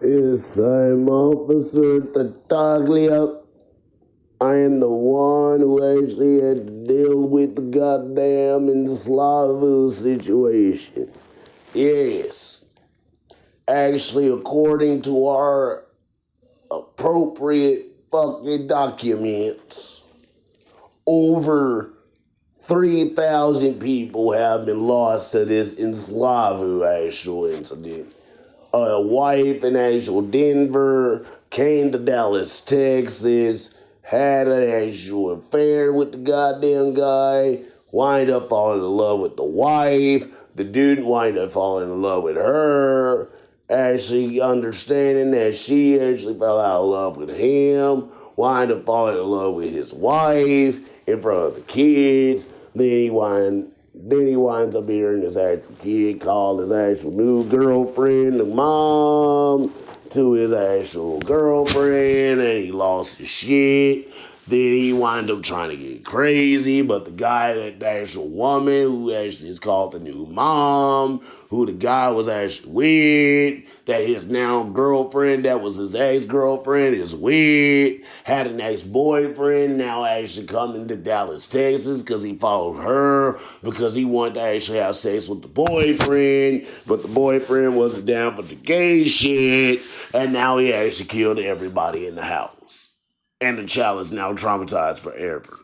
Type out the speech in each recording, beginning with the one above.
Yes, I'm Officer Tattaglia. I am the one who actually had to deal with the goddamn EnslāvEYU situation. Yes, actually, according to our appropriate fucking documents, over 3,000 people have been lost to this EnslāvEYU actual incident. A wife in actual Denver came to Dallas, Texas, had an actual affair with the goddamn guy, wind up falling in love with the wife. The dude wind up falling in love with her, actually understanding that she actually fell out of love with him, wind up falling in love with his wife in front of the kids. Then he winds up hearing his actual kid call his actual new girlfriend the mom to his actual girlfriend, and he lost his shit. Then he wind up trying to get crazy, but the guy, that the actual woman who actually is called the new mom, who the guy was actually with, that his now girlfriend, that was his ex-girlfriend, is with, had an ex-boyfriend, now actually coming to Dallas, Texas, because he followed her, because he wanted to actually have sex with the boyfriend, but the boyfriend wasn't down for the gay shit, and now he actually killed everybody in the house. And the child is now traumatized forever.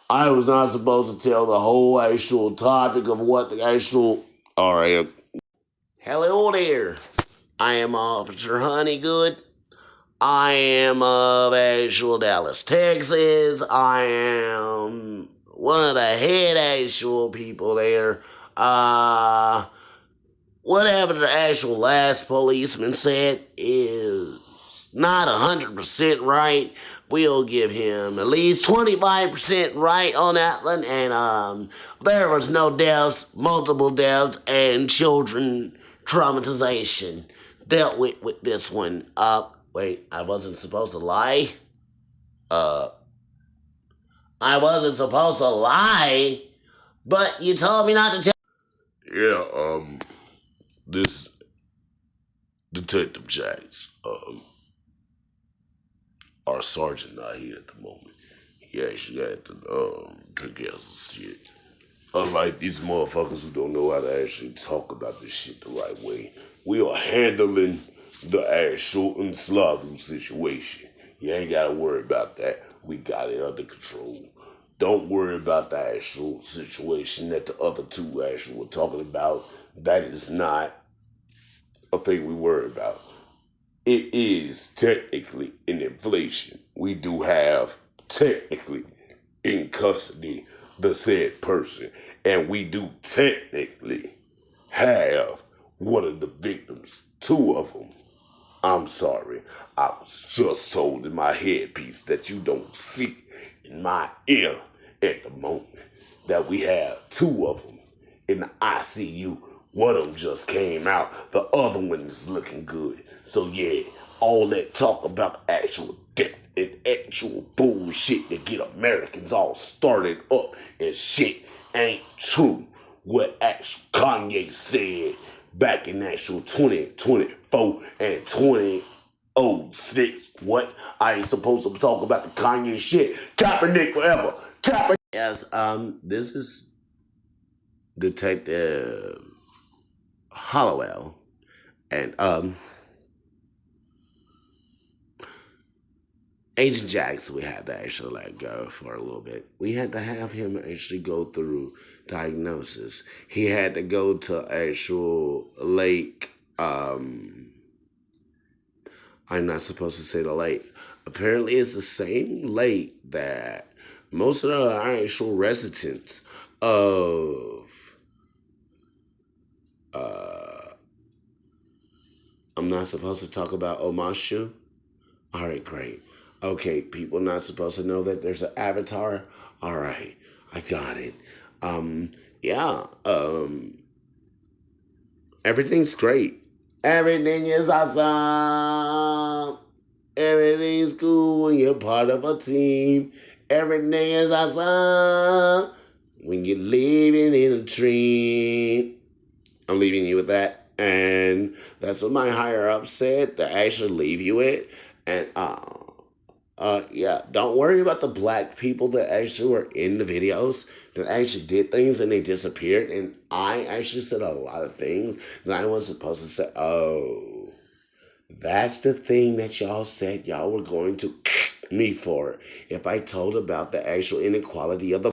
I was not supposed to tell the whole actual topic of what the actual. Alright. Hello there. I am Officer Honeygood. I am of actual Dallas, Texas. I am one of the head actual people there. Whatever the actual last policeman said is not 100% right. We'll give him at least 25% right on that one. And there was no deaths, multiple deaths, and children traumatization dealt with this one. Wait, I wasn't supposed to lie? Uh, I wasn't supposed to lie, but you told me not to tell. Yeah, this Detective Jax, our sergeant not here at the moment. He actually had to take care of some shit. Unlike these motherfuckers who don't know how to actually talk about this shit the right way, we are handling the actual EnslāvEYU situation. You ain't gotta worry about that. We got it under control. Don't worry about the actual situation that the other two actually were talking about. That is not a thing we worry about. It is technically an inflation. We do have technically in custody the said person, and we do technically have one of the victims, two of them. I'm sorry, I was just told in my headpiece that you don't see in my ear at the moment that we have two of them in the ICU. One of them just came out, the other one is looking good. So yeah, all that talk about actual death and actual bullshit that get Americans all started up and shit ain't true. What actual Kanye said back in actual 2024 and 2006. What? I ain't supposed to talk about the Kanye shit. Kaepernick forever. Kaepernick. Yes, this is Detective Hollowell. And, Agent Jackson, we had to actually let go for a little bit. We had to have him actually go through diagnosis. He had to go to actual lake. I'm not supposed to say the lake. Apparently, it's the same lake that most of the actual residents of. I'm not supposed to talk about Omashu. All right, great. Okay, people not supposed to know that there's an avatar. All right, I got it. Yeah. Everything's great. Everything is awesome. Everything's cool when you're part of a team. Everything is awesome. when you're living in a dream. I'm leaving you with that. And that's what my higher up said to actually leave you with. And yeah, don't worry about the black people that actually were in the videos that actually did things and they disappeared. And I actually said a lot of things that I wasn't supposed to say. Oh, that's the thing that y'all said y'all were going to me for if I told about the actual inequality of the